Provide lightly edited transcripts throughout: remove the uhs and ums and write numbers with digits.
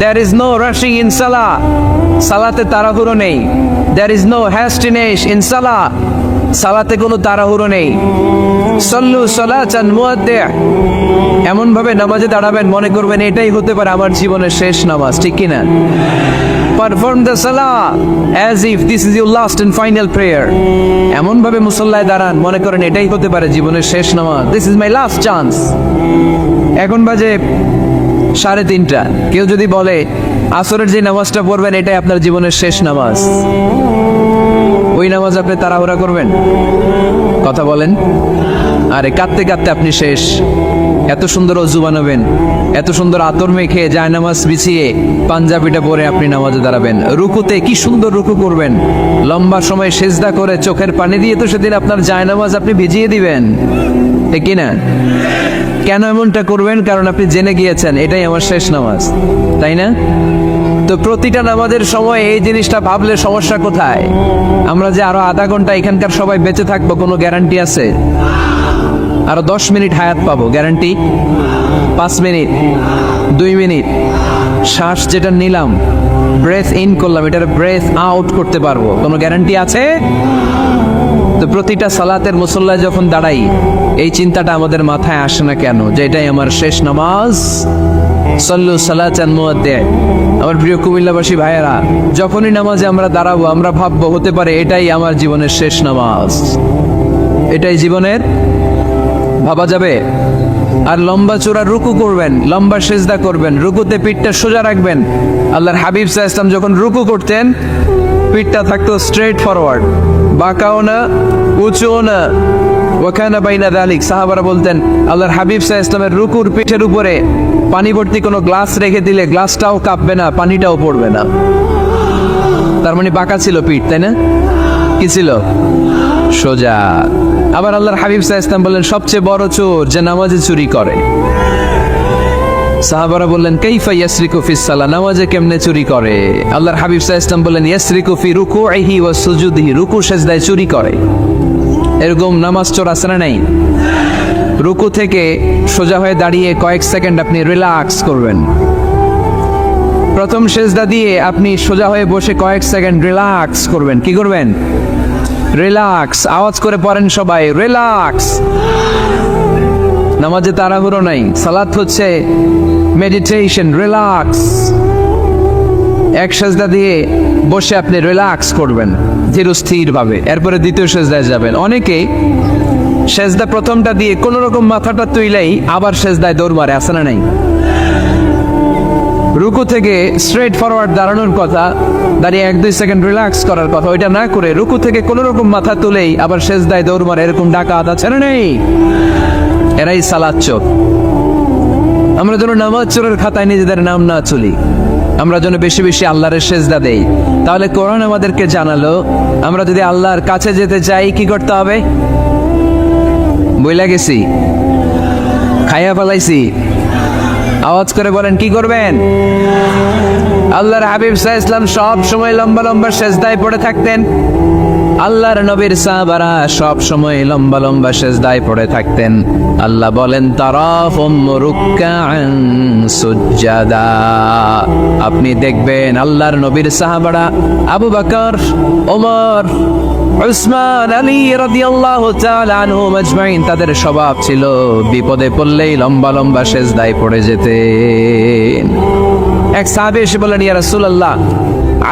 There is no rushing in salah. সালাতে তাড়াহুড়ো নেই। There is no hastiness in salah. সালাতে কোনো তাড়াহুড়ো নেই। সল্লু সালাতান মুআদ্দি', এমন ভাবে নামাজে দাঁড়াবেন মনে করবেন এটাই হতে পারে আমার জীবনের শেষ নামাজ, ঠিক কিনা? Perform the salah as if this is your last and final prayer. এমন ভাবে মুসল্লায় দাঁড়ান মনে করেন এটাই হতে পারে জীবনের শেষ নামাজ। This is my last chance. এখন বাজে 3:30। কেউ যদি বলে আসরের যে নামাজটা পড়বেন এটাই আপনার জীবনের শেষ নামাজ, ওই নামাজ আপনি তাড়াহুড়া করবেন? কথা বলেন। আরে কাঁদতে কাঁদতে আপনি শেষ। এত সুন্দর অজু বানাবেন, এত সুন্দর আতর মেখে জায়নামাজ বিছিয়ে পাঞ্জাবিটা পরে আপনি নামাজে দাঁড়াবেন। রুকুতে কি সুন্দর রুকু করবেন, লম্বা সময় সেজদা করে চোখের পানি দিয়ে তো সেদিন আপনার জায়নামাজ আপনি ভিজিয়ে দিবেন, ঠিক কিনা? কেন এমনটা করবেন? কারণ আপনি জেনে গিয়েছেন এটাই আমার শেষ নামাজ, তাই না? তো প্রতিটা নামাজের সময় এই জিনিসটা ভাবলে সমস্যা কোথায়? আমরা যে আরো আধা ঘন্টা এখানকার সবাই বেঁচে থাকবো কোনো গ্যারান্টি আছে? আরো 10 মিনিট হায়াত পাবো, গ্যারান্টি? 5 মিনিট, 2 মিনিট, শ্বাস যেটা নিলাম, ব্রেথ ইন করলাম, এটার ব্রেথ আউট করতে পারবো, কোনো গ্যারান্টি আছে? তো প্রতিটা সালাতের মুসল্লায় যখন দাঁড়াই এই চিন্তাটা আমাদের মাথায় আসে না কেন যে এটাই আমার শেষ নামাজ? সল্লু সালাতান মুআদ্দি'। আমার প্রিয় কুমিল্লাবাসী ভাইয়েরা, যখনই নামাজে আমরা দাঁড়াবো আমরা ভাববো হতে পারে এটাই আমার জীবনের শেষ নামাজ, এটাই জীবনের, ভাবা যাবে? আর লম্বা চূড়া রুকু করবেন, লম্বা সেজদা করবেন, রুকুতে পিঠটা সোজা রাখবেন। আল্লাহর হাবিব সাল্লাল্লাহু আলাইহি ওয়াসাল্লাম যখন রুকু করতেন পিঠটা থাকতো স্ট্রেট ফরওয়ার্ড, বাঁকাও না উঁচুও না। ওয়াকানা বাইনা যালিক, সাহাবারা বলতেন আল্লাহর হাবিব সাল্লাল্লাহু আলাইহি ওয়াসাল্লামের রুকুর পিঠের উপরে পানি ভর্তি কোনো গ্লাস রেখে দিলে গ্লাসটাও কাঁপবে না, পানিটাও পড়বে না। তার মানে বাঁকা ছিল পিঠ, তাই না? কি ছিল? সোজা। আবার আল্লাহর হাবিব সাল্লাল্লাহু আলাইহি ওয়াসাল্লাম বললেন সবচেয়ে বড় চোর যে নামাজে চুরি করে। সাহাবারা বললেন কাইফা ইয়াসরিকু ফিস সালাহ, নামাজে কেমনে চুরি করে? আল্লাহর হাবিব সাল্লাল্লাহু আলাইহি ওয়াসাল্লাম বললেন ইয়াসরিকু ফি রুকুইহি ওয়া সুজুদিহি, রুকু সেজদায় চুরি করে। এরকম নামাজ চোর আছে না নাই? রুকু থেকে সোজা হয়ে দাঁড়িয়ে কয়েক সেকেন্ড আপনি রিল্যাক্স করবেন। প্রথম সেজদা দিয়ে আপনি সোজা হয়ে বসে কয়েক সেকেন্ড রিল্যাক্স করবেন। কি করবেন? রিল্যাক্স। আওয়াজ করে পড়েন সবাই, রিল্যাক্স। নামাজে তাড়াহুড়ো নাই, সালাত হচ্ছে মেডিটেশন, রিল্যাক্স। এক সেজদা দিয়ে বসে আপনি রিল্যাক্স করবেন ধীরস্থির ভাবে, এরপরে দ্বিতীয় সেজদায় যাবেন। অনেকে সেজদা প্রথমটা দিয়ে কোন রকম মাথাটা তুইলেই আবার সেজদায় দৌড় মারে, আছে না নাই? রুকু থেকে স্ট্রেট ফরওয়ার্ড দাঁড়ানোর কথা, দাঁড়িয়ে 1-2 সেকেন্ড রিল্যাক্স করার কথা, ওইটা না করে রুকু থেকে কোন রকম মাথা তুলেই আবার সেজদায় দৌড় মারে, এরকম ডাকাত আছে না নেই? এরাই সালাত চোর। আমরা যেন নামাজ চোরের খাতায় নিজেদের নাম না চলি, আমরা যেন বেশি বেশি আল্লাহর সেজদা দেই। তাহলে কোরআন আমাদেরকে জানালো আমরা যদি আল্লাহর কাছে যেতে চাই কি করতে হবে? বইলা গেছি, খাইয়া ফেলাইছি, আওয়াজ করে বলেন কি করবেন? আল্লাহর হাবিব সাল্লাল্লাহু আলাইহি ওয়াসাল্লাম সব সময় লম্বা লম্বা সেজদায় পড়ে থাকতেন। আল্লাহর নবীর সাহাবারা সব সময় লম্বা লম্বা সেজদায় পড়ে থাকতেন। আল্লাহ বলেন তারাহুম রুকআন সুজদা, আপনি দেখবেন আল্লাহর নবীর সাহাবারা আবু বকর, ওমর, উসমান, আলী রাদিয়াল্লাহু তাআলা আনহুম আজমাইন, তাদের স্বভাব ছিল বিপদে পড়লেই লম্বা লম্বা সেজদায় পড়ে যেতেন। এক সাহাবী এসে বললেন ইয়া রাসূলুল্লাহ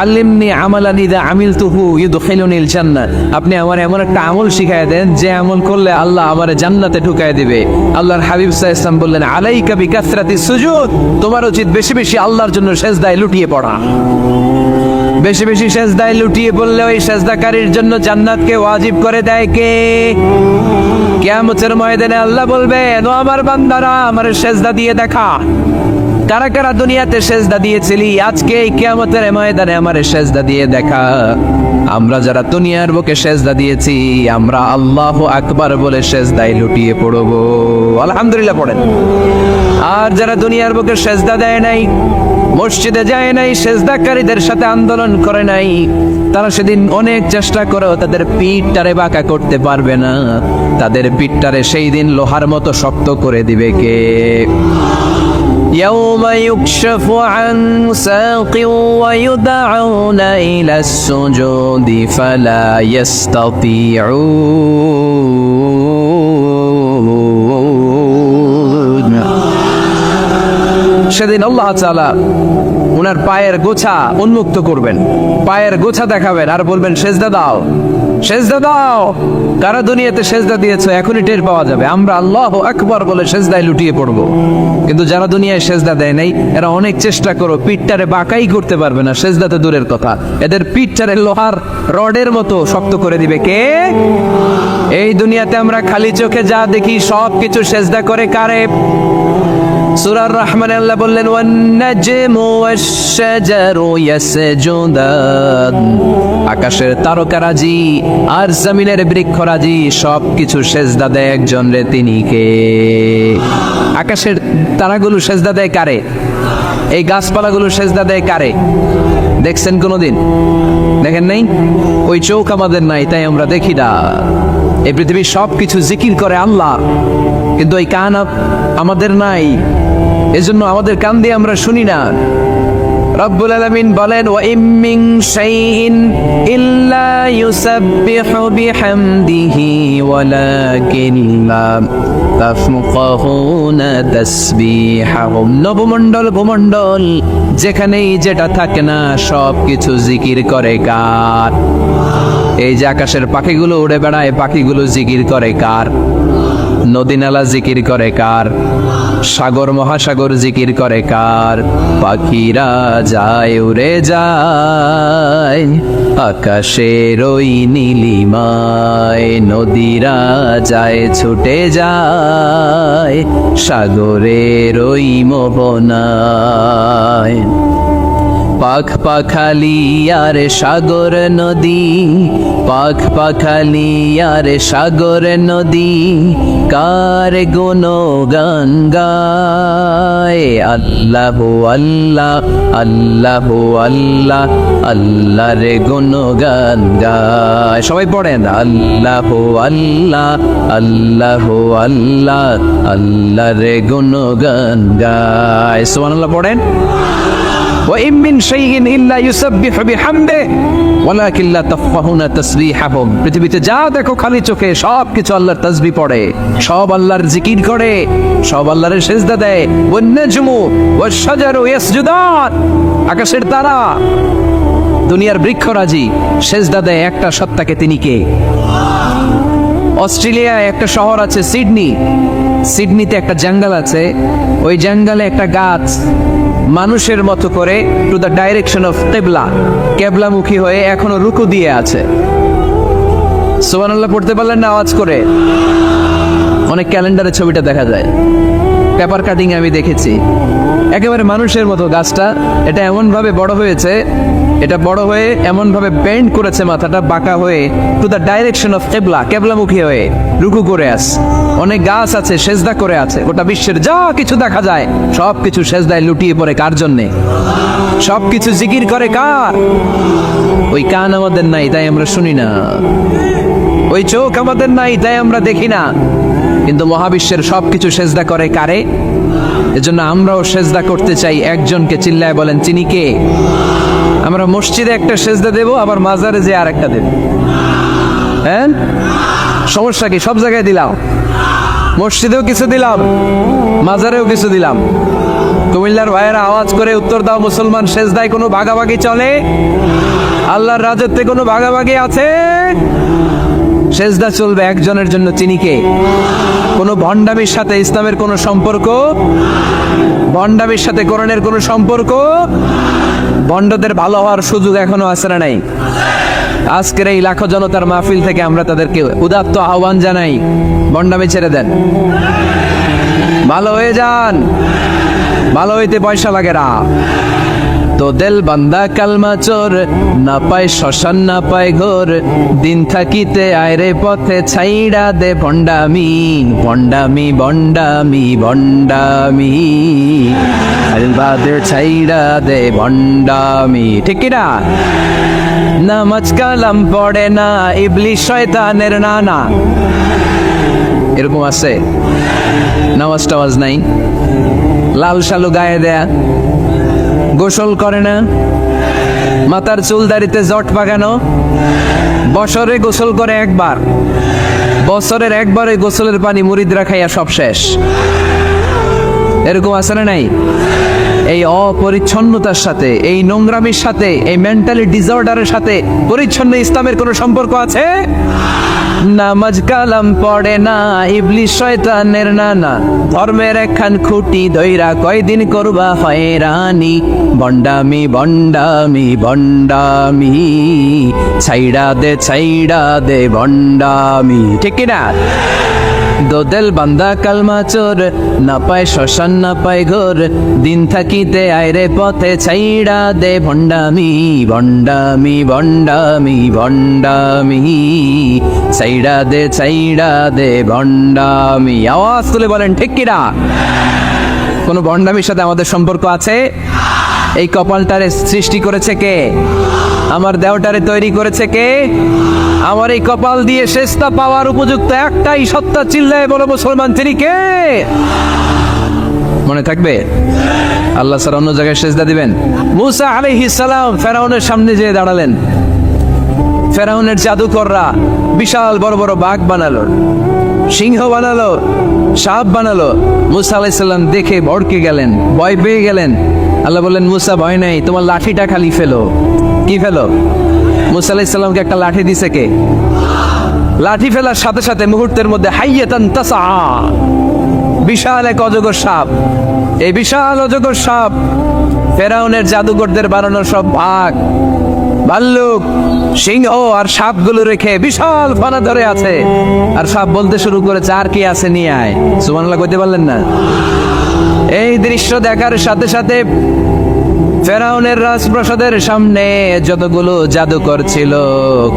আল্লিমনি আমালান ইযা আমিলতুহু ইউদখিলুনিল জান্নাহ, আপনি আমার এমন একটা আমল শিখায় দেন যে আমল করলে আল্লাহ আমারে জান্নাতে ঢুকায় দিবে। আল্লাহর হাবিব সাল্লাল্লাহু আলাইহি ওয়াসাল্লাম বললেন আলাইকা বিকাসরাতিস সুজুদ, তোমার উচিত বেশি বেশি আল্লাহর জন্য সেজদায় লুটিয়ে পড়া। বেশি বেশি সেজদায় লুটিয়ে পড়লে ওই সেজদাকারীর জন্য জান্নাতকে ওয়াজিব করে দেয় কে? কিয়ামতের ময়দানে আল্লাহ বলবেন ও আমার বান্দারা আমার সেজদা দিয়ে দেখা, কারা কারা দুনিয়াতে সেজদা দিয়েছিলি, আজকে এই কিয়ামতের ময়দানে আমারে সেজদা দিয়ে দেখা। আমরা যারা দুনিয়ার বুকে সেজদা দিয়েছি আমরা আল্লাহু আকবার বলে সেজদায় লুটিয়ে পড়ব, আলহামদুলিল্লাহ পড়েন। আর যারা দুনিয়ার বুকে সেজদা দেয় নাই, মসজিদে যায় নাই, সেজদাকারীদের সাথে আন্দোলন করে নাই, তারা সেদিন অনেক চেষ্টা করেও তাদের পিঠটারে বাঁকা করতে পারবে না। তাদের পিঠটারে সেই দিন লোহার মতো শক্ত করে দিবে কে? يوم يكشف عن ساق ويدعون إلى السجود فلا يستطيعون সেদিন আল্লাহ তাআলা উনার পায়ের গোছা উন্মুক্ত করবেন, পায়ের গোছা দেখাবেন আর বলবেন সেজদা দাও, সেজদা দাও। কারা দুনিয়াতে সেজদা দিয়েছো এখনই টের পাওয়া যাবে। আমরা আল্লাহু আকবার বলে সেজদায় লুটিয়ে পড়বো, কিন্তু যারা দুনিয়ায় সেজদা দেয় নাই এরা অনেক চেষ্টা করো, পিঠটারে বাঁকাই করতে পারবে না। সেজদাতে দূরের কথা, এদের পিঠটারে লোহার রডের মতো শক্ত করে দিবে কে? এই দুনিয়াতে আমরা খালি চোখে যা দেখি সব কিছু সেজদা করে কারে? সূরার রহমানে আল্লাহ বললেন ওয়ান নাজমু ওয়াশ-শাজারু ইয়াসজুদান, আকাশের তারকারাজি আর জমিনের বৃক্ষরাজি সব কিছু সেজদা দেয় একজন রে, তিনি কে? আকাশের তারাগুলো সেজদা দেয় কারে? এই গাছপালাগুলো সেজদা দেয় কারে? দেখছেন কোনোদিন? দেখেন নাই? ওই চোখ আমাদের নাই, তাই আমরা দেখি না। এই পৃথিবীর সব কিছু জিকির করে আল্লাহ, কিন্তু এই কান আমাদের নাই, এজন্য আমাদের কান দিয়ে আমরা শুনি না। রব্বুল আলামিন বলেন ওয়া ইম মিন শাইইন ইল্লা ইউসাব্বিহু বিহামদিহি ওয়ালাকিন লা তাফকাহুনা তাসবিহাহুম। নবমণ্ডল ভূমণ্ডল যেখানেই যেটা থাকে না সব কিছু জিকির করে কার? এই যে আকাশের পাখিগুলো উড়ে বেড়ায়, পাখিগুলো জিকির করে কার? নদী নালা জিকির করে কার? সাগর মহাসাগর জিকির করে কার? পাখিরা যায় উড়ে যায় আকাশের ওই নীলিমায়, নদীরা যায় ছুটে যায় সাগরের ওই মোহনায়। পাখ পাখালি আর সাগর নদী, পাখ পাখালি আর সাগর নদী কার গুণগান গায়? আল্লাহ আল্লাহ আল্লাহ আল্লাহ আল্লাহ রে গুণগান গায়। সবাই পড়েন আল্লাহ আল্লাহ আল্লাহ আল্লাহ আল্লাহ রে গুণগান গায়। সুবহানাল্লাহ পড়েন। وَإِن مِّن شَيْءٍ إِلَّا يُسَبِّحُ بِحَمْدِهِ وَلَكِن لَّا تَفْقَهُونَ تَسْبِيحَهُم। পৃথিবীতে যা দেখো খালি চোখে সব কিছু আল্লাহর তাসবিহ পড়ে, সব আল্লাহর জিকির করে, সব আল্লাহর সেজদা দেয়। ওয়ান-নাজমু ওয়াশ-শাজারু ইয়াসজুদান, আকাশের তারা দুনিয়ার বৃক্ষরাজি সেজদা দেয় একটা সত্তাকে, তিনি কে? অস্ট্রেলিয়ায় একটা শহর আছে সিডনি, সিডনিতে একটা জঙ্গল আছে, ওই জঙ্গলে একটা গাছ মানুষের মতো করে টু দ্য ডাইরেকশন অফ কিবলা, কেবলামুখী হয়ে এখনো রুকু দিয়ে আছে। সুবহানাল্লাহ পড়তে পারলেন না আওয়াজ করে? অনেক ক্যালেন্ডারে ছবিটা দেখা যায়, পেপার কাটিং আমি দেখেছি। একেবারে মানুষের মতো গাছটা, এটা এমন ভাবে বড় হয়েছে, এটা বড় হয়ে এমন ভাবে বেন্ড করেছে মাথাটা বাঁকা হয়ে টু দ্য ডাইরেকশন অফ কিবলা, কেবলামুখী হয়ে রুকু করে আছে। অনেক গাছ আছে সেজদা করে আছে। গোটা বিশ্বের যা কিছু দেখা যায় সব কিছু সেজদায় লুটিয়ে পড়ে কার জন্যে? সব কিছু জিকির করে কার? ওই কান আমাদের নাই, তাই আমরা শুনি না। ওই চোখ আমাদের নাই, তাই আমরা দেখি না। কিন্তু মহাবিশ্বের সব কিছু সেজদা করে কারে? এজন্য আমরাও সেজদা করতে চাই একজনকে। চিল্লায় বলেন তিনি কে? আমরা মসজিদে একটা সেজদা দেব, আবার মাজারে যে আর একটা দেব। হ্যাঁ, সমস্যা কি? সব জায়গায় দিলাম, মসজিদেও কিছু দিলাম, মাজারেও কিছু দিলাম। কুমিল্লার ভাইয়েরা আওয়াজ করে উত্তর দাও, মুসলমান সেজদায় কোনো ভাগাভাগি চলে? আল্লাহর রাজত্বে কোনো ভাগাভাগি আছে? সেজদা চলবে একজনের জন্য, তিনি কে? কোনো ভণ্ডামির সাথে ইসলামের কোনো সম্পর্ক? ভণ্ডামির সাথে কোরআনের কোনো সম্পর্ক? ভণ্ডদের ভালো হওয়ার সুযোগ এখনো আছে না নাই? আজকের এই লাখো জনতার মাহফিল থেকে আমরা তাদেরকে উদাত্ত আহ্বান জানাই, ভণ্ডামি ছেড়ে দেন, ভালো হয়ে যান। ভালো হইতে পয়সা লাগে না। তো দিল বান্দা কালমা চোর, না পায় শ্মশান না পায় ঘোর, দিন থাকিতে আয়রে পথে ছাইড়া দে ভণ্ডামি, ভণ্ডামি ভণ্ডামি ভণ্ডামি, আলবাদের ছাইড়া দে ভণ্ডামি। ঠিক কিনা? নামাজ কালাম পড়ে না, ইবলিশ শয়তানের নানা, এরকম আছে। নামাজ টাওয়াজ নাই, লাল শালু গায়ে দেয়া, গোসল করে না, মাথার চুল দাড়িতে জট পাকানো, বছরে গোসল করে একবার, বছরের একবারে গোসলের পানি মুরিদরা খাইয়া সব শেষ। এরকম আছে না নাই? এই অপরিচ্ছন্নতার সাথে, এই নোংরামির সাথে, এই মেন্টালি ডিসঅর্ডারের সাথে পরিচ্ছন্ন ইসলামের কোনো সম্পর্ক আছে? নামাজ কালাম পড়ে না, ইবলিস শয়তানের নানা, ধর্মের একখান খুঁটি ধইরা কয়দিন করবা হয়রানি, বন্ডামি বন্ডামি বন্ডামি, ছাইড়া দে বন্ডামি, ঠিক কিনা? দোদেল বান্দা কালমা চোর, না পায় শ্মশান না পায় ঘোর, দিন থাকিতে আইরে পথে ছাইড়া দে ভণ্ডামি ভণ্ডামি ভণ্ডামি ভণ্ডামি, ছাইড়া দে ভণ্ডামি। আওয়াজ তুলে বলেন ঠিক কিনা? কোন ভণ্ডামির সাথে আমাদের সম্পর্ক আছে? এই কপালটারে সৃষ্টি করেছে কে? আমার দেহটারে তৈরি করেছে কে? আমার এই কপাল দিয়ে শেষটা পাওয়ার উপযুক্ত একটাই সত্তা, চিল্লায় বলো মুসলমান, তিনি কে? মনে থাকবে? আল্লাহ ছাড়া অন্য জায়গায় সেজদা দিবেন? মুসা আলাইহিস সালাম ফেরাউনের সামনে যেয়ে দাঁড়ালেন। ফেরাউনের জাদুকররা বিশাল বড় বড় বাঘ বানালো, সিংহ বানালো, সাপ বানালো। মুসা আলাইহিস সালাম দেখে ভড়কে গেলেন, ভয় পেয়ে গেলেন। আল্লাহ বললেন, মুসা ভয় নাই, তোমার লাঠিটা খালি ফেলো। কি ফেলো? মুসা আলাইহিস সালামকে একটা লাঠি দিছে কে? লাঠি ফেলার সাথে সাথে মুহূর্তের মধ্যে হাইয়াতান তাসআ, বিশাল এক অজগর সাপ। এই বিশাল অজগর সাপ ফেরাউনের জাদুকরদের বানানো সব বাঘ, ভাল্লুক, সিংহ আর সাপগুলো রেখে বিশাল ফানা ধরে আছে। আর সাপ বলতে শুরু করেছে, আর কি আছে নিয়ে আয়। সুবহানাল্লাহ কইতে পারলেন না? এই দৃশ্য দেখার সাথে সাথে ফেরাউনের রাজপ্রাসাদের সামনে যতগুলো জাদুকর ছিল,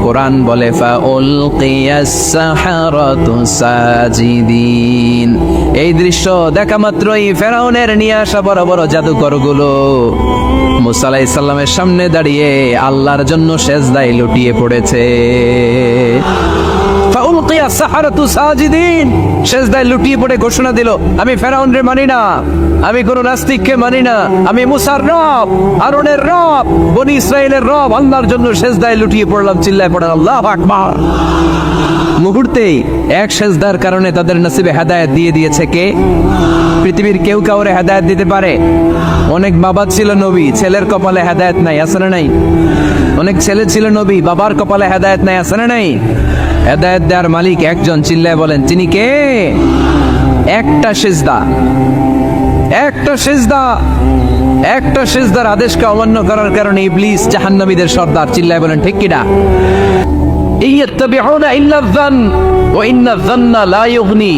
কোরআন বলে ফাউলকিয়াস সাহারাতু সাজিদিন। এই দৃশ্য দেখা মাত্রই ফেরাউনের নিয়ে আসা বড় বড় জাদুকরগুলো মুসা আলাইহিস সালামের সামনে দাঁড়িয়ে আল্লাহর জন্য সেজদায় লুটিয়ে পড়েছে। ফাউলকিয়াস সাহারাতু সাজিদিন, সেজদায় লুটিয়ে পড়ে ঘোষণা দিল, আমি ফেরাউনরে মানি না, আমি কোন নাস্তিককে মানি না, আমি মুসার রব, হারুনের রব, বনি ইসরাইলের রব, আল্লাহর জন্য সেজদায় লুটিয়ে পড়লাম। চিল্লায় পড়েন আল্লাহু আকবার। মুহূর্তেই এক সেজদার কারণে তাদের নসিবে হেদায়েত দিয়ে দিয়েছে কে? পৃথিবীর কেউ কাউরে হেদায়েত দিতে পারে? অনেক বাবা ছিল নবী, ছেলের কপালে হেদায়েত নাই, আছে না নাই? অনেক ছেলে ছিল নবী, বাবার কপালে হেদায়েত নাই, আছে না নাই? হেদায়েত দেওয়ার মালিক একজন, চিল্লায় বলেন তিনি কে? একটা সিজদা, একটা সিজদা, একটা সিজদার আদেশকে অমান্য করার কারণে ইবলিস জাহান্নামীদের সর্দার। চিল্লায় বলেন ঠিক কিনা? ইয়াত্তাবিউনা ইল্লা যান ওয়া ইন্না যান্না লা ইউগনি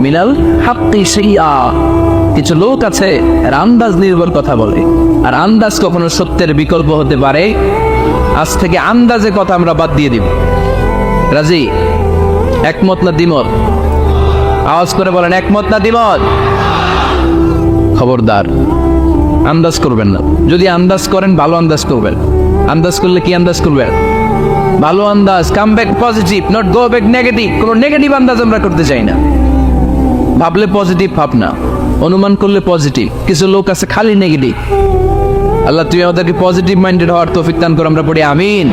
মিনাল হাক্কি শাইআ। কিছু লোক আছে এরা আন্দাজ নির্ভর কথা বলে, আর আন্দাজ কখনো সত্যের বিকল্প হতে পারে? আজ থেকে আন্দাজে কথা আমরা বাদ দিয়ে দিব। রাজি? একমত না দ্বিমত? আওয়াজ করে বলেন একমত না দ্বিমত? খবরদার আন্দাজ করবেন না। যদি আন্দাজ করেন ভালো আন্দাজ করবেন। আন্দাজ করলে কি আন্দাজ করবেন? ভালো আন্দাজ। Come back positive, not go back negative. কোনো নেগেটিভ আন্দাজ আমরা করতে চাই না। ভাবলে পজিটিভ ভাবনা, অনুমান করলে পজিটিভ। কিছু লোক আছে খালি নেগেটিভ। আল্লাহ তুই আমাদেরকে পজিটিভ মাইন্ডেড হওয়ার তৌফিক দান কর, আমরা পড়ি আমিন।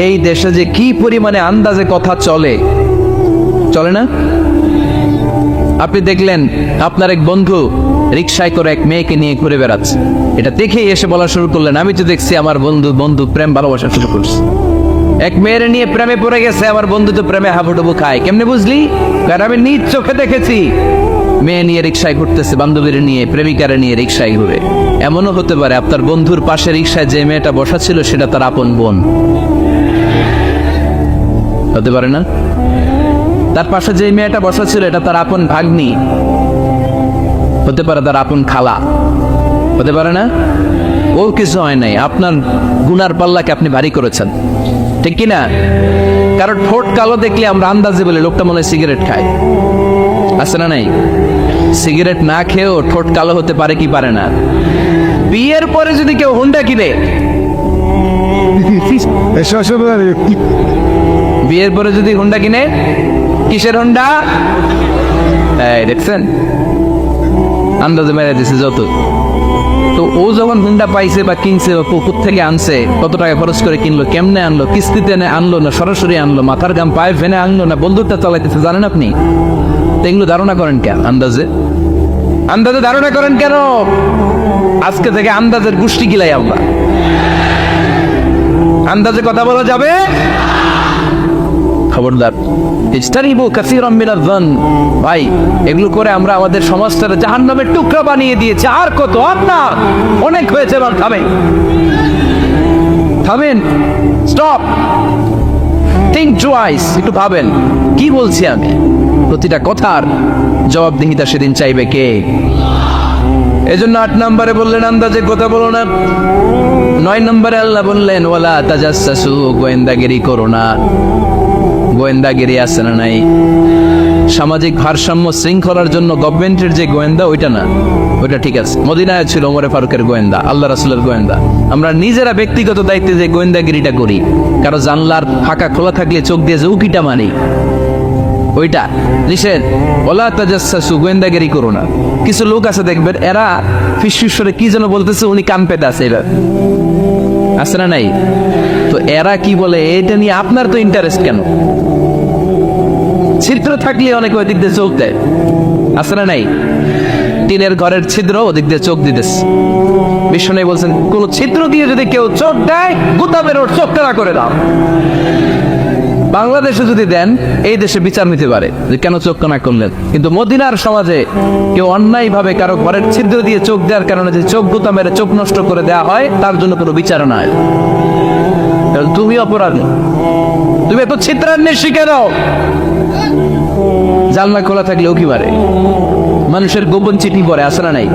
এই দেশে যে কি পরিমাণে আন্দাজে কথা চলে, চলে না? আপনি দেখলেন আপনার এক বন্ধু রিকশায় করে এক মেয়েকে নিয়ে ঘুরে বেড়াচ্ছে, এটা দেখেই এসে বলা শুরু করলেন, আমি তো দেখছি আমার বন্ধু প্রেম ভালোবাসা শুরু করছে, এক মেয়ের নিয়ে প্রেমে পড়ে গেছে, আমার বন্ধু তো প্রেমে হাবুডুবু খায়। কেমনে বুঝলি? কারণ আমি নিজ চোখে দেখেছি। মেয়ে নিয়ে রিকশায় ঘুরতেছে, বান্ধবীর নিয়ে, প্রেমিকারে নিয়ে রিকশায় ঘুরে। এমনও হতে পারে আপনার বন্ধুর পাশে রিকশায় যে মেয়েটা বসা ছিল সেটা তার আপন বোন, হতে পারে না? তার পাশে যে মেয়েটা বসা ছিল এটা তার আপন ভাগ্নি, হতে পারে তার আপন খালা, হতে পারে না? ও কিছু হয় নাই, আপনার গুনার পাল্লাকে আপনি ভারী করেছেন, ঠিক কিনা? কারণ ঠোঁট কালো দেখলে আমরা আন্দাজে বলি লোকটা মনে হয় সিগারেট খায়, আছে না নাই? সিগারেট না খেয়েও ঠোঁট কালো হতে পারে কি পারে না? বিয়ের পরে যদি কেউ হুন্ডা কিনে, বিয়ের পরে যদি হুন্ডা কিনে, কিসের হুন্ডা? দেখছেন আন্দাজে মেরে দিছে যত। তো ও যখন হুন্ডা পাইছে বা কিনছে বা পুকুর থেকে আনছে, কত টাকা খরচ করে কিনলো, কেমনে আনলো, কিস্তিতে আনলো না সরাসরি আনলো, মাথার গাম পায়ে ফেনে আনলো না বন্দুকটা চালাইতেছে, জানেন আপনি? তো এগুলো ধারণা করেন কেন? আন্দাজে ধারণা করেন কেন? আজকে থেকে আন্দাজের গোষ্ঠী গিলাই আমরা। আন্দাজে কথা বলা যাবে? খবরদার। ইজতানিবু কাসীরাম মিনাজ যান। ভাই, এগুলো করে আমরা আমাদের সমাজটাকে জাহান্নামের টুকরা বানিয়ে দিয়েছি। আর কত? আপনার অনেক হয়েছে, এবার থামেন, স্টপ, থিংক টুয়াইস। একটু ভাবেন কি বলছি আমি। প্রতিটা কথার জবাবদিহিতা সেদিন চাইবে কে? এজন্য 8 নম্বরে বললেন আন্দাজে কথা বলো না। 9 নম্বরে আল্লাহ বললেন ওয়ালা তাজাসসু, গোয়েন্দাগিরি করো না। গোয়েন্দাগিরি আছে না নাই? সামাজিক ভারসাম্য শৃঙ্খলার জন্য গভর্নমেন্টের যে গোয়েন্দা, ওইটা না, ওইটা ঠিক আছে। মদিনায় ছিল ওমরে ফারুকের গোয়েন্দা, আল্লাহ রাসূলের গোয়েন্দা। আমরা নিজেরা ব্যক্তিগত দায়িত্বে যে গোয়েন্দাগিরিটা করি, কারো জানলার ফাঁকা খোলা থাকলে চোখ দিয়ে যে উকিটা মারি, ওইটা নিষেধ। ওয়ালা তাজাসসু, গোয়েন্দাগিরি করো না। কিছু লোক আছে দেখবেন, এরা ফিসফিসরে কি যেন বলতেছে, উনি কান পেতে আছে, এরা আছে না নাই? তো এরা কি বলে এটা নিয়ে আপনার তো ইন্টারেস্ট কেন? ছিদ্র থাকলে অনেকে ওই দিক দিয়ে চোখ দেয়, আছে না নাই? টিনের ঘরের ছিদ্র, ওদিক দিয়ে চোখ দিতেছে। বিষ্ণু বলছেন কোন ছিদ্র দিয়ে যদি কেউ চোখ দেয়, গুতা বের ওর চোখ টানা করে দাও। বাংলাদেশে যদি দেন, এই দেশে বিচার নিতে পারে যে কেন চোখ কানা করলেন। কিন্তু মদিনার সমাজে কেউ অন্যায় ভাবে কারো ঘরের ছিদ্র দিয়ে চোখ দেওয়ার কারণে যে চোখ গুতা মেরে চোখ নষ্ট করে দেওয়া হয়, তার জন্য কোনো বিচার নাই। তুমি অপরাধী, তুমি এত ছিদ্রান্বের শিখে দাও। জানলা খোলা থাকলে ও কি পারে? মানুষের গোপন চিঠি পড়ে, আসে না নাই?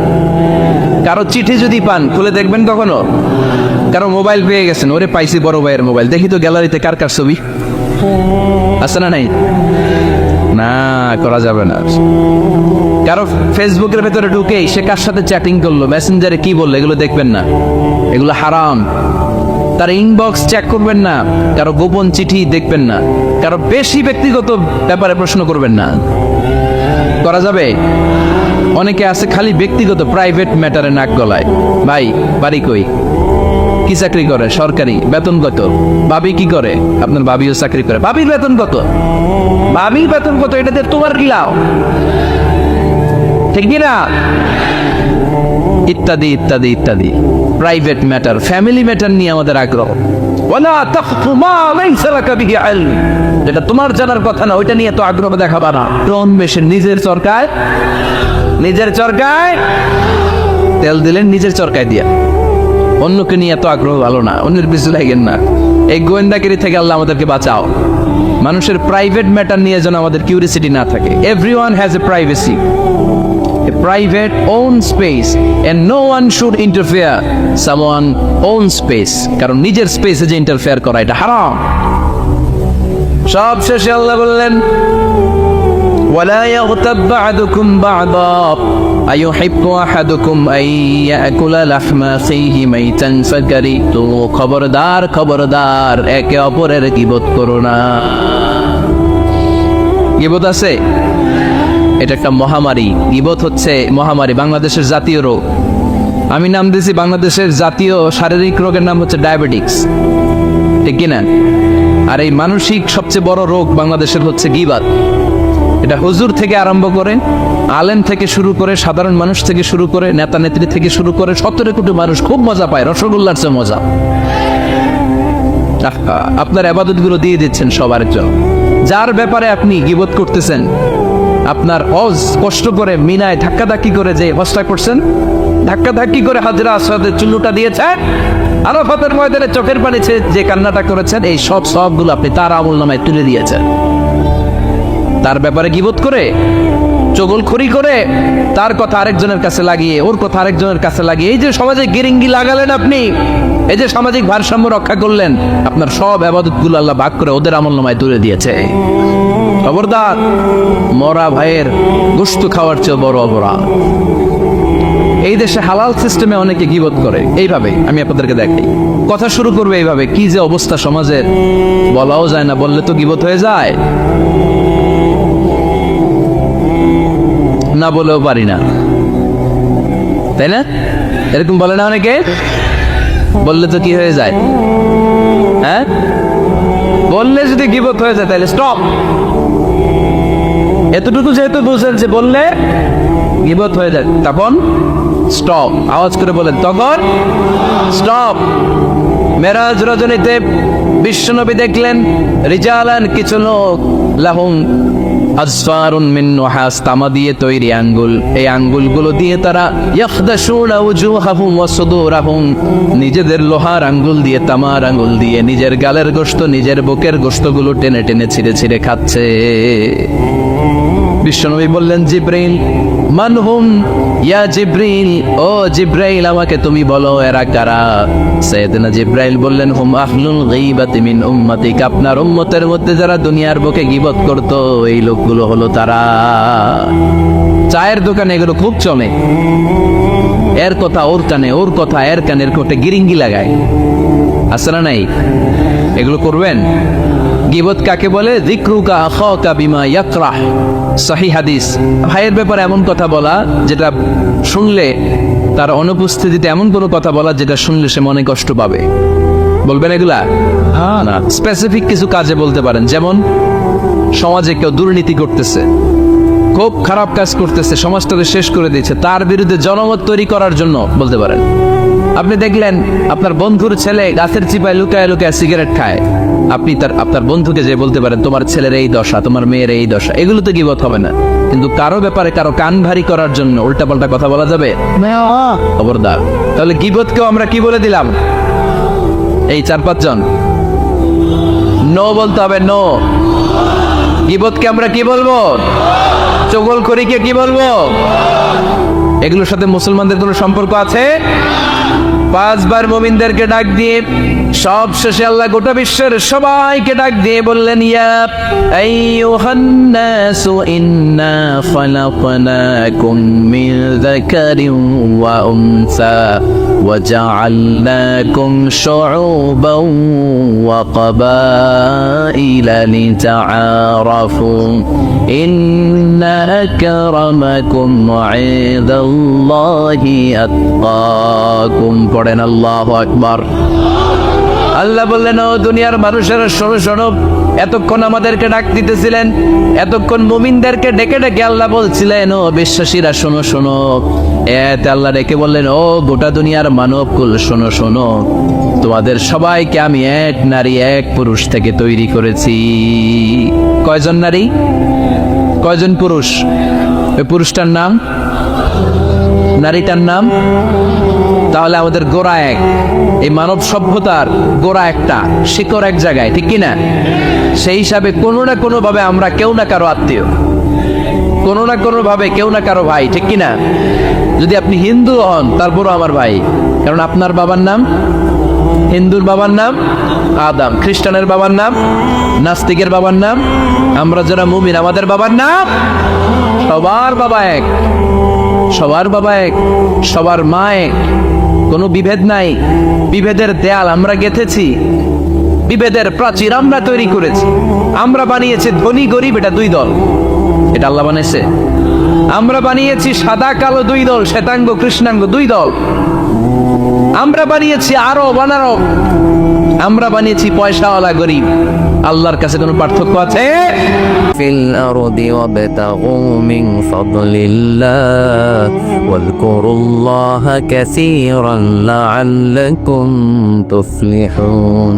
কারো চিঠি যদি পান, খুলে দেখবেন কখনো? কারো মোবাইল পেয়ে গেছেন, ওরে পাইছি বড় ভাইয়ের মোবাইল, দেখি তো গ্যালারিতে কার কার ছবি, আছে না নাই? না, করা যাবে না। কারো ফেসবুকের ভেতরে ঢুকে সে কার সাথে চ্যাটিং করলো, মেসেঞ্জারে কি বললো, এগুলো দেখবেন না, এগুলো হারাম। তার ইনবক্স চেক করবেন না, কারো গোপন চিঠি দেখবেন না, কারো বেশি ব্যক্তিগত ব্যাপারে প্রশ্ন করবেন না। করা যাবে? অনেকে আছে খালি ব্যক্তিগত প্রাইভেট ম্যাটারে নাক গলায়। ভাই, বাড়ি কই, কি চাকরি করে, সরকারি, বেতন কত? ভাবি কি করে? আপনার ভাবিও চাকরি করে, ভাবির বেতন কত? ভাবির বেতন কত? এটাতে তোমার কি লাভ? ঠিক না? ইত্যাদি ইত্যাদি ইত্যাদি। প্রাইভেট ম্যাটার, ফ্যামিলি ম্যাটার নিয়ে আমাদের আগ্রহ। ওয়ালা তাখফু মা লাইসা লাকা বিহি ইলম, যেটা তোমার জানার কথা না, ওইটা নিয়ে তো আগ্রহ দেখাবা না। টন বেশি নিজের চরকায় তেল দিলেন, নিজের চরকায় দিয়া। অন্যকে নিয়ে এত আগ্রহ ভালো না, অন্যের পিছু লাগেন না। এই গোয়েন্দাগিরি থেকে আল্লাহ আমাদেরকে বাঁচাও। মানুষের প্রাইভেট ম্যাটার নিয়ে যেন আমাদের কিউরিসিটি না থাকে। Everyone has a privacy, a private own space, and no one should interfere someone own space, কারণ নিজের স্পেসে যে ইন্টারফেয়ার করা এটা হারাম। সব শেষে আল্লাহ বললেন ওয়ালা ইয়াগতাব বা'দুকুম বা'দা আইয়ুহিব্বু আহাদুকুম আন ইয়াকুলা লাহমা আখিহি মাইতান ফাকারিতু, খবরদার একে অপরের গীবত করো না। গীবত আছে, এটা একটা মহামারী। গীবত হচ্ছে মহামারী, বাংলাদেশের জাতীয় রোগ। আমি নাম দিয়েছি বাংলাদেশের জাতীয় শারীরিক রোগের নাম হচ্ছে ডায়াবেটিক্স, ঠিক কিনা? আর এই মানসিক সবচেয়ে বড় রোগ বাংলাদেশের হচ্ছে গীবত। এটা হুজুর থেকে আরম্ভ করে, আলেম থেকে শুরু করে, সাধারণ মানুষ থেকে শুরু করে, নেতা নেত্রী থেকে শুরু করে 17 কোটি মানুষ খুব মজা পায়, রসগোল্লার চেয়ে মজা। আপনার ইবাদতগুলো দিয়ে দিচ্ছেন সবার জন্য। যার ব্যাপারে আপনি গীবত করতেছেন, আপনার হজ কষ্ট করে মিনায় ধাক্কাধাক্কি করে যে হজটা করছেন, ধাক্কাধাক্কি করে হাজরা আসওয়াদের চুল্লুটা দিয়েছেন, আরাফাতের ময়দানে চোখের পানি ছেড়ে যে কান্নাটা করেছেন, এই সবগুলো আপনি তার আমলনামায় তুলে দিয়েছেন। তার ব্যাপারে গীবত করে, চগলখড়ি করে, তার কথা আরেকজনের কাছে লাগিয়ে, ওর কথা আরেকজনের কাছে লাগিয়ে, এই যে সমাজে গিরিঙ্গি লাগালেন আপনি, এই যে সামাজিক ভারসাম্য রক্ষা করলেন, আপনার সব ইবাদতগুলো আল্লাহ ভাগ করে ওদের আমলনামায় তুলে দিয়েছে। খবরদার, মরা ভাইয়ের গোশত খাওয়ার চেয়ে বড় অপরাধ। এই দেশে হালাল সিস্টেমে অনেকে গীবত করে এইভাবে, আমি আপনাদেরকে দেখাই। কথা শুরু করবে এইভাবে, কি যে অবস্থা সমাজের, বলাও যায় না, বললে তো গীবত হয়ে যায়, না বলেও পারি না। তাই না? এরকম বলে না অনেকে? বললে তো কি হয়ে যায়? হ্যাঁ, বললে যদি গীবত হয়ে যায় তাহলে স্টপ। এতটুকু যেহেতু বুঝেন যে বললে গীবত হয়ে যায়, তখন স্টপ। আওয়াজ করে বলেন তখন স্টপ। মেরাজ রজনীতে বিশ্বনবী দেখলেন রিজালান, কিছু লোক, লাহুম আসফারুন মিন নুহাস, তামা দিয়ে তৈরি আঙ্গুল। এই আঙ্গুলগুলো দিয়ে তারা ইয়াখদাশুনা উজুহাহুম ওয়া সুদুরাহুম, নিজেদের লোহার আঙ্গুল দিয়ে, তামার আঙ্গুল দিয়ে নিজের গালের গোশত, নিজের বুকের গোশতগুলো টেনে টেনে ছিঁড়ে ছিঁড়ে খাচ্ছে। বিশ্বনবী বললেন জিব্রাইল, মানহুম ইয়া জিব্রাইল, ও জিব্রাইল আমাকে তুমি বলো এরা কারা? সাইয়েদনা জিব্রাইল বললেন, হুম আহলুল গীবাতি মিন উম্মতিক, আপনার উম্মতের মধ্যে যারা দুনিয়ার বুকে গীবত করত এই লোকগুলো হলো তারা। চায়ের দোকানে এগুলো খুব চলে, এর কথা ওর কানে, ওর কথা এর কানের কোটে গিরিঙ্গি লাগায়, আছে না নাই? এগুলো করবেন? গীবত কাকে বলে? যিকরুকা আখাকা বিমা ইয়াকরাহ, সহিহ হাদিস। ভাইয়ের ব্যাপারে এমন কথা বলা যেটা শুনলে, তার অনুপস্থিতিতে এমন কোনো কথা বলা যেটা শুনলে সে মনে কষ্ট পাবে। বলবেন এগুলা? না, স্পেসিফিক কিছু কাজে বলতে পারেন। যেমন সমাজে কেউ দুর্নীতি করতেছে, খুব খারাপ কাজ করতেছে, সমাজটাকে শেষ করে দিচ্ছে, তার বিরুদ্ধে জনমত তৈরি করার জন্য বলতে পারেন। আপনি দেখলেন আপনার বন্ধুর ছেলে গাছের চিপায় লুকায় লুকায় সিগারেট খায়, আপনি আপনার বন্ধুকে যে বলতে পারেন তোমার ছেলের এই দশা, তোমার মেয়ের এই দশা। এগুলো তো গীবত হবে না, কিন্তু কারো ব্যাপারে কারো কান ভারী করার জন্য উল্টাপাল্টা কথা বলা যাবে? খবরদার। তাহলে গীবতকেও আমরা কি বলে দিলাম? এই 4-5 জন নো বলতে হবে, নো। গীবতকে আমরা কি বলবো? চগলখড়িকে কি বলবো? এগুলোর সাথে মুসলমানদের কোনো সম্পর্ক আছে? 5 বার মুমিনদেরকে ডাক দিয়ে সব শেষে আল্লাহ গোটা বিশ্বের সবাইকে ডাক দিয়ে বললেন, ইয়া আইয়ুহান নাসু ইন্না খালাকনাকুম মিন যাকারিন ওয়া উনসা ওয়া জাআলনাকুম শুউবান ওয়া ক্বাবাইলা লিতাআরাফু ইন্না আকরামাকুম ইনদাল্লাহি আতকাকুম। পড়েন আল্লাহু আকবার। আল্লাহ বললেন, ও দুনিয়ার মানুষেরা শোনো শোনো, এতক্ষণ আমাদেরকে ডাক দিতেছিলেন, এতক্ষণ মুমিনদেরকে ডেকে ডেকে আল্লাহ বলছিলেন ও বিশ্বাসীরা শোনো শোনো। এতে আল্লাহ ডেকে বললেন, ও গোটা দুনিয়ার মানবকুল শোনো শোনো, তোমাদের সবাইকে আমি এক নারী এক পুরুষ থেকে তৈরি করেছি। কয়জন নারী, কয়জন পুরুষ? ওই পুরুষটার নাম, নারীটার নাম। তাহলে আমাদের গোড়া এক, এই মানব সভ্যতার গোড়া একটা, শিকড় এক জায়গায়, ঠিক কিনা? সেই হিসাবে কোনো না কোনো ভাবে আমরা কেউ না কারো আত্মীয়, কোনো না কোনো ভাবে কেউ না কারো ভাই, ঠিক কিনা? যদি আপনি হিন্দু হন তারপরও আমার ভাই, কারণ আপনার বাবার নাম, হিন্দুর বাবার নাম আদম, খ্রিস্টানের বাবার নাম, নাস্তিকের বাবার নাম, আমরা যারা মুমিন আমাদের বাবার নাম, সবার বাবা এক, সবার বাবা এক, সবার মা এক, কোনো বিভেদ নাই। বিভেদের দেয়াল আমরা গেঁথেছি, বিভেদের প্রাচীর আমরা তৈরি করেছি, আমরা বানিয়েছি ধনী গরিব এটা 2 দল, এটা আল্লাহ বানিয়েছে। আমরা বানিয়েছি সাদা কালো 2 দল, শ্বেতাঙ্গ কৃষ্ণাঙ্গ 2 দল। আমরা বানিয়েছি আরব অনারব, আমরা বানিয়েছি পয়সাওয়ালা গরিব। আল্লাহর কাছে কোনো পার্থক্য আছে? ফিল আরদি ওয়াবতাগু মিন ফাদলিল্লাহ ওয়াযকুরুল্লাহা কাসীরান লাআল্লাকুম তুফলিহুন।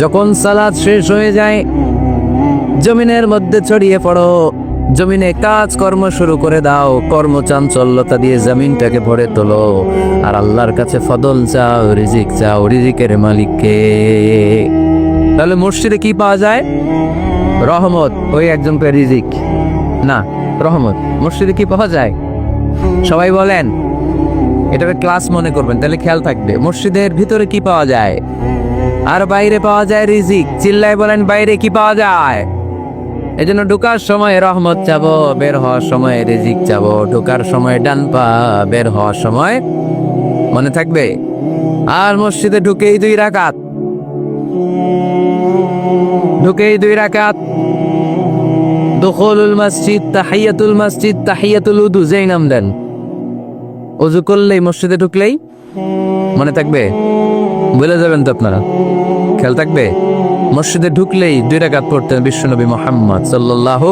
যখন সালাত শেষ হয়ে যায়, জমিনের মধ্যে ছড়িয়ে পড়ো, জমিনে কাজ কর্ম শুরু করে দাও, কর্মচাঞ্চল্যতা দিয়ে জমিনটাকে ভরে তোলো, আর আল্লাহর কাছে ফদল চাও, রিজিক চাও, রিজিকের মালিককে। তাহলে মসজিদে কি পাওয়া যায়? রহমত। ওই একজন করে রিজিক না, রহমত। মসজিদে কি পাওয়া যায়? সবাই বলেন, এটাকে ক্লাস মনে করবেন, তাহলে খেয়াল থাকবে। মসজিদের ভিতরে কি পাওয়া যায়? আর বাইরে পাওয়া যায় রিজিক। চিল্লায় বলেন, বাইরে কি পাওয়া যায়? এই জন্য ঢোকার সময় রহমত চাবো, বের হওয়ার সময় রিজিক চাবো। ঢোকার সময় ডান পা, বের হওয়ার সময়, মনে থাকবে। আর মসজিদে ঢুকেই 2 রাকাত, ঢুকেই 2 রাকাত। দুখুলুল মসজিদ, তাহিয়াতুল মসজিদ, তাহিয়াতুল উযু, যেই নাম দেন। অজু করলেই মসজিদে ঢুকলেই মনে থাকবে? বলে যাবেন তো আপনারা, খেয়াল থাকবে? মসজিদে ঢুকলেই 2 রাকাত পড়তেন বিশ্বনবী মুহাম্মদ সাল্লাল্লাহু।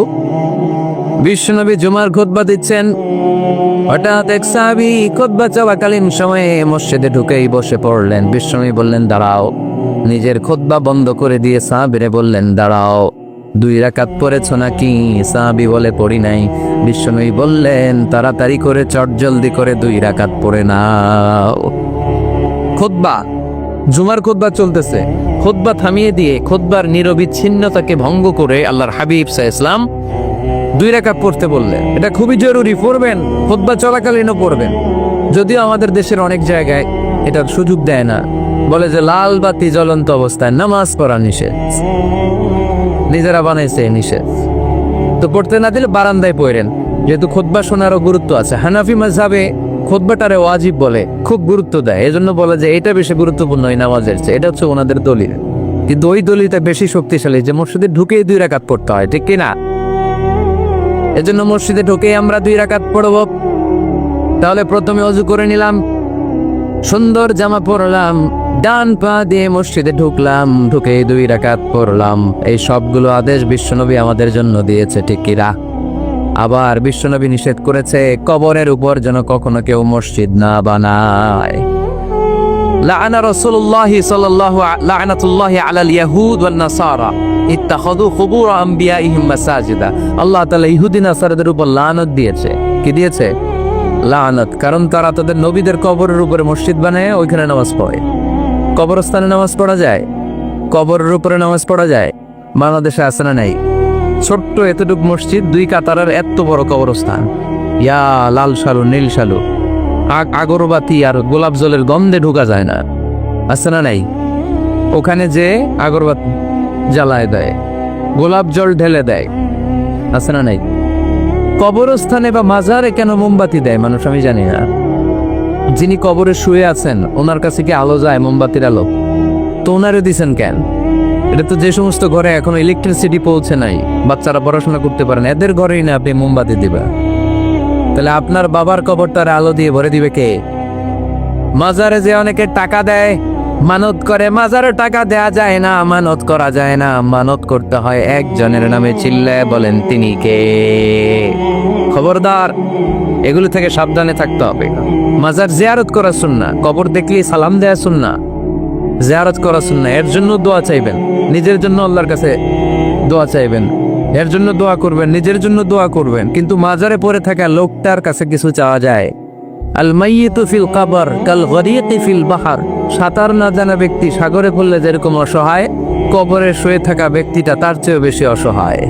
বিশ্বনবী জুমার খুতবা দিচ্ছেন, হঠাৎ এক সাহাবী খুতবা চলাকালীন সময়ে মসজিদে ঢুকেই বসে পড়লেন। বিশ্বনবী বললেন দাঁড়াও, নিজের খুতবা বন্ধ করে দিয়ে সাহাবীরে বললেন দাঁড়াও, 2 রাকাত পড়েছ নাকি? সাহাবী বলে পড়ি নাই। বিশ্বনবী বললেন তাড়াতাড়ি করে চটজলদি করে 2 রাকাত পড়ে নাও। খুতবা, জুমার খুতবা চলতেছে, খুতবা থামিয়ে দিয়ে খুতবার নিরবিচ্ছিন্নতাকে ভঙ্গ করে আল্লাহর হাবিব সাল্লাল্লাহু আলাইহি ওয়াসাল্লাম 2 রাকাত পড়তে বললেন। এটা খুবই জরুরি, পড়বেন, খুতবা চলাকালীনও পড়বেন। যদিও আমাদের দেশের অনেক জায়গায় এটার সুযোগ দেয় না, বলে যে লাল বাতি জ্বলন্ত অবস্থায় নামাজ পড়া নিষেধ, নিজেরা বানাইছে নিষেধ। তো পড়তে না দিলে বারান্দায় পড়েন, যেহেতু খুতবা শোনারও গুরুত্ব আছে। হানাফি মাযহাবে খুতবাটারে ওয়াজিব বলে, খুব গুরুত্ব দেয়, এজন্য বলে যে এটা বেশি গুরুত্বপূর্ণ এই নামাজের চেয়ে। এটা হচ্ছে ওনাদের দলিল, কিন্তু ওই দলিলটা বেশি শক্তিশালী যে মসজিদে ঢুকেই 2 রাকাত পড়তে হয়, ঠিক কিনা? এজন্য মসজিদে ঢুকেই আমরা 2 রাকাত পড়ব। তাহলে প্রথমে ওযু করে নিলাম, সুন্দর জামা পরলাম, ডান পা দিয়ে মসজিদে ঢুকলাম, ঢুকে 2 রাকাত পড়লাম। এই সবগুলো আদেশ বিশ্বনবী আমাদের জন্য দিয়েছে, ঠিক কিনা? আবার বিশ্বনবী নিষেধ করেছে কবরের উপর যেন কখনো কেউ মসজিদ না বানায়। লাআনা রাসূলুল্লাহি সাল্লাল্লাহু লাআনাতুল্লাহি আলাল ইয়াহুদ ওয়ান নাসারা ইত্তাখাযু কুবুর আম্বিয়াইহিম মাসাজিদা। আল্লাহ তাআলা ইহুদি নাসারাদের উপর লানত দিয়েছে। কি দিয়েছে? লানত। কারণ তারা তাদের নবীদের কবরের উপরে মসজিদ বানায়, ওইখানে নামাজ পড়ে। কবরস্থানে নামাজ পড়া যায়? কবরের উপরে নামাজ পড়া যায়? বাংলাদেশে আছে না নাই? ছোট্ট এতটুক মসজিদ, 2 কাতারের এত বড় কবরস্থান, ইয়া লাল শালু নীল শালু, আগরবাতি আর গোলাপ জলের গন্ধে ঢোকা যায় না, আছে না নাই? ওখানে যে আগরবাতি জ্বালায় দেয়, গোলাপ জল ঢেলে দেয়, আছে না নাই? কবরস্থানে বা মাজারে কেন মোমবাতি দেয় মানুষ আমি জানি না। যিনি কবরে শুয়ে আছেন ওনার কাছে কি আলো যায়? মোমবাতির আলো। তো ওনারে দিছেন কেন? এটা তো যে সমস্ত ঘরে এখনো ইলেকট্রিসিটি পৌঁছে নাই, বাচ্চারা পড়াশোনা করতে পারেন, এদের ঘরেই না আপনি মোমবাতি দিবেন? তাহলে আপনার বাবার কবরটারে আলো দিয়ে ভরে দিবে কে? মাজারে যে অনেকে টাকা দেয়, মানত করে, মাজারে টাকা দেয়া যায় না, মানত করা যায় না, মানত করতে হয় একজনের নামে। চিল্লায় বলেন তিনি কে? খবরদার, এগুলো থেকে সাবধানে থাকতে হবে। মাজার জিয়ারত করা সুন্নাহ, কবর দেখলেই সালাম দেয়া সুন্নাহ, জিয়ারত করা সুন্নাহ। এর জন্য দোয়া চাইবেন, নিজের জন্য আল্লাহর কাছে দোয়া চাইবেন, এর জন্য দোয়া করবেন, নিজের জন্য দোয়া করবেন। কিন্তু মাজারে পড়ে থাকা লোকটার কাছে কিছু চাওয়া যায়? আল মাইয়িতু ফিল কবর কাল গরিকি ফিল বাহর। সাঁতার না জানা ব্যক্তি সাগরে পড়লে যেরকম অসহায়, কবরে শুয়ে থাকা ব্যক্তিটা তার চেয়েও বেশি অসহায়।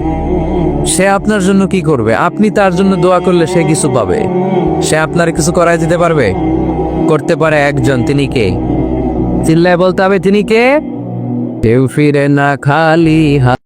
সে আপনার জন্য কি করবে? আপনি তার জন্য দোয়া করলে সে কিছু পাবে। সে আপনার কিছু করায় দিতে পারবে? করতে পারে একজন, তিনি কে? চিল্লায় বলতে হবে তিনি কে? কেউ ফিরে না খালি হাত।